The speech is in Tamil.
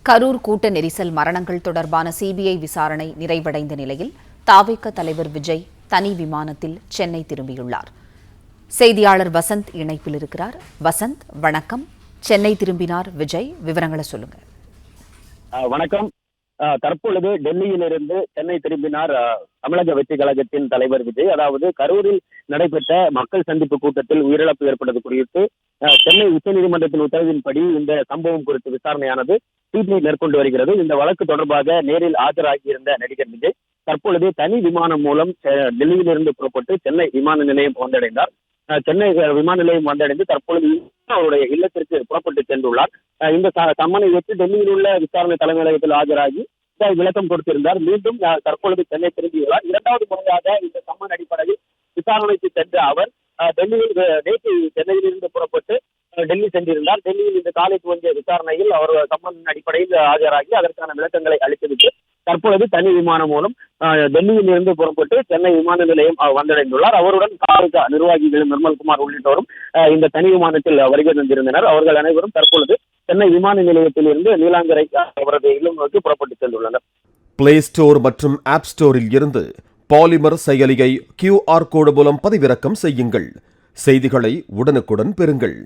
கரூர் கூட்ட நெரிசல் மரணங்கள் தொடர்பான சிபிஐ விசாரணை நிறைவடைந்த நிலையில் தாவேக தலைவர் விஜய் தனி விமானத்தில் சென்னை திரும்பியுள்ளார். செய்தியாளர் வசந்த் இணைப்பில் இருக்கிறார். வசந்த், வணக்கம். சென்னை திரும்பினார் விஜய், விவரங்களை சொல்லுங்க. வணக்கம். தற்பொழுது டெல்லியிலிருந்து சென்னை திரும்பினார் தமிழக வெற்றி கழகத்தின் தலைவர் விஜய். அதாவது கரூரில் நடைபெற்ற மக்கள் சந்திப்பு கூட்டத்தில் உயிரிழப்பு ஏற்பட்டது குறித்து சென்னை உச்சநீதிமன்றத்தின் உத்தரவின்படி இந்த சம்பவம் குறித்து விசாரணையானது சிபிஐ மேற்கொண்டு வருகிறது. இந்த வழக்கு தொடர்பாக நேரில் ஆஜராகியிருந்த நடிகர் விஜய் தற்பொழுது தனி விமானம் மூலம் டெல்லியிலிருந்து புறப்பட்டு சென்னை விமான நிலையம் வந்தடைந்தார். சென்னை விமான நிலையம் வந்தடைந்து தற்பொழுது அவருடைய இல்லத்திற்கு புறப்பட்டு சென்றுள்ளார். இந்த சம்மனை ஏற்று டெல்லியில் உள்ள விசாரணை தலைமையகத்தில் ஆஜராகி விளக்கம் கொடுத்திருந்தார். மீண்டும் தற்பொழுது சென்னை திரும்பியுள்ளார். இரண்டாவது முறையாக இந்த சம்மன் அடிப்படையில் விசாரணைக்கு சென்ற அவர் டெல்லியில் நேற்று சென்னையிலிருந்து புறப்பட்டு டெல்லி சென்றிருந்தார். டெல்லியில் இந்த காலை துவங்கிய விசாரணையில் அவர் சம்மன் அடிப்படையில் ஆஜராகி அதற்கான விளக்கங்களை அளித்துவிட்டு தற்பொழுது தனி விமானம் மூலம் டெல்லியில் இருந்து புறப்பட்டு சென்னை விமான நிலையம் வந்தடைந்துள்ளார். அவருடன் காவல்துறை நிர்வாகிகள் நிர்மல்குமார் உள்ளிட்டோரும் இந்த தனி விமானத்தில் வருகை தந்திருந்தனர். அவர்கள் அனைவரும் தற்பொழுது சென்னை விமான நிலையத்தில் இருந்து நீலாங்கரை அவரது இல்லம் நோக்கி புறப்பட்டு சென்றுள்ளனர். பிளே ஸ்டோர் மற்றும் ஆப் ஸ்டோரில் இருந்து பாலிமர் செயலியை QR கோடு மூலம் பதிவிறக்கம் செய்யுங்கள். செய்திகளை உடனுக்குடன் பெறுங்கள்.